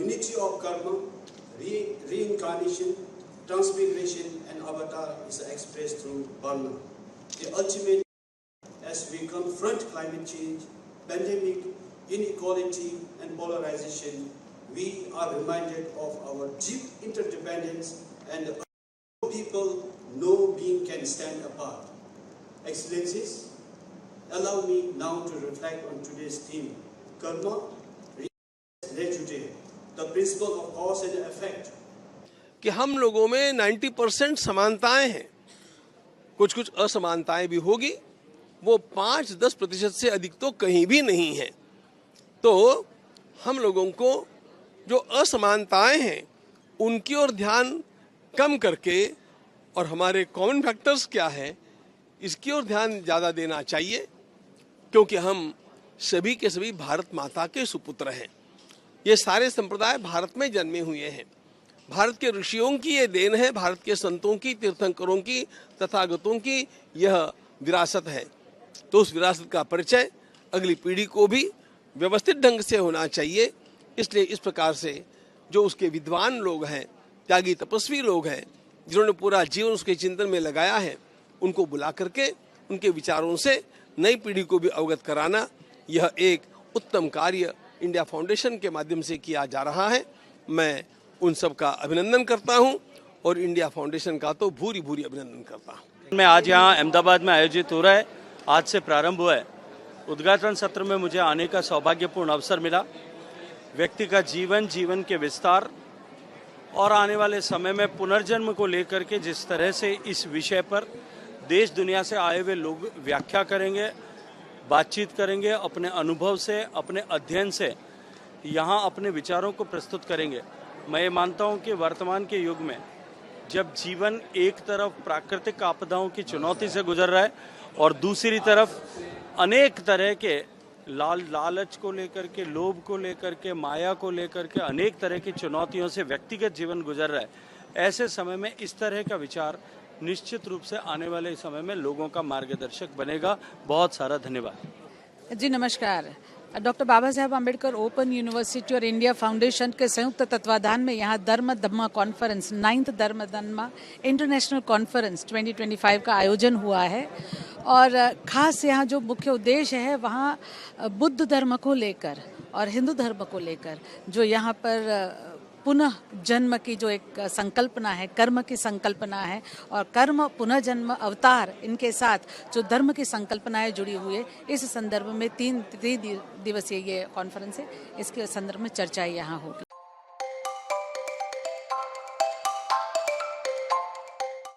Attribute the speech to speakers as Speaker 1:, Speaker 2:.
Speaker 1: unity of karma, reincarnation, transmigration and avatar is expressed through Varna. The ultimate, as we confront climate change, pandemic, inequality and polarization, we are reminded of our deep interdependence and people no being can stand apart. Excellencies, allow me now to reflect on today's theme, karma, rejude, the principle of cause and effect.
Speaker 2: कि हम लोगों में 90% समानताएं हैं, कुछ कुछ असमानताएं भी होगी, वो 5-10% से अधिक तो कहीं भी नहीं है। तो हम लोगों को जो असमानताएं हैं उनकी ओर ध्यान कम करके और हमारे कॉमन फैक्टर्स क्या है इसकी ओर ध्यान ज़्यादा देना चाहिए, क्योंकि हम सभी के सभी भारत माता के सुपुत्र हैं। ये सारे संप्रदाय भारत में जन्मे हुए हैं। भारत के ऋषियों की ये देन है, भारत के संतों की, तीर्थंकरों की, तथागतों की यह विरासत है। तो उस विरासत का परिचय अगली पीढ़ी को भी व्यवस्थित ढंग से होना चाहिए। इसलिए इस प्रकार से जो उसके विद्वान लोग हैं, त्यागी तपस्वी लोग हैं, जिन्होंने पूरा जीवन उसके चिंतन में लगाया है, उनको बुला करके उनके विचारों से नई पीढ़ी को भी अवगत कराना, यह एक उत्तम कार्य इंडिया फाउंडेशन के माध्यम से किया जा रहा है। मैं उन सब का अभिनंदन करता हूं और इंडिया फाउंडेशन का तो भूरी भूरी अभिनंदन करता हूं।
Speaker 3: मैं आज यहाँ अहमदाबाद में आयोजित हो रहा है, आज से प्रारंभ हुआ है। उद्घाटन सत्र में मुझे आने का सौभाग्यपूर्ण अवसर मिला। व्यक्ति का जीवन के विस्तार और आने वाले समय में पुनर्जन्म को लेकर के जिस तरह से इस विषय पर देश दुनिया से आए हुए लोग व्याख्या करेंगे, बातचीत करेंगे, अपने अनुभव से, अपने अध्ययन से यहाँ अपने विचारों को प्रस्तुत करेंगे। मैं ये मानता हूँ कि वर्तमान के युग में जब जीवन एक तरफ प्राकृतिक आपदाओं की चुनौती से गुजर रहा है और दूसरी तरफ अनेक तरह के लालच को लेकर के, लोभ को लेकर के, माया को लेकर के अनेक तरह की चुनौतियों से व्यक्तिगत जीवन गुजर रहा है, ऐसे समय में इस तरह का विचार निश्चित रूप से आने वाले समय में लोगों का मार्गदर्शक बनेगा। बहुत सारा धन्यवाद
Speaker 4: जी। नमस्कार। Doctor Baba Saheb Ambedkar open university और इंडिया फाउंडेशन के संयुक्त तत्वाधान में यहाँ धर्म धम्मा कॉन्फ्रेंस 9th धर्म धम्मा इंटरनेशनल कॉन्फ्रेंस 2025 का आयोजन हुआ है। और खास यहाँ जो मुख्य उद्देश्य है वहाँ बुद्ध धर्म को लेकर और हिंदू धर्म को लेकर जो यहाँ पर पुनः जन्म की जो एक संकल्पना है, कर्म की संकल्पना है और कर्म पुनः जन्म अवतार, इनके साथ जो धर्म की संकल्पनाएं जुड़ी हुई है, इस संदर्भ में 3 दिवसीय ये कॉन्फ्रेंस है। इसके संदर्भ में चर्चा यहाँ होगी।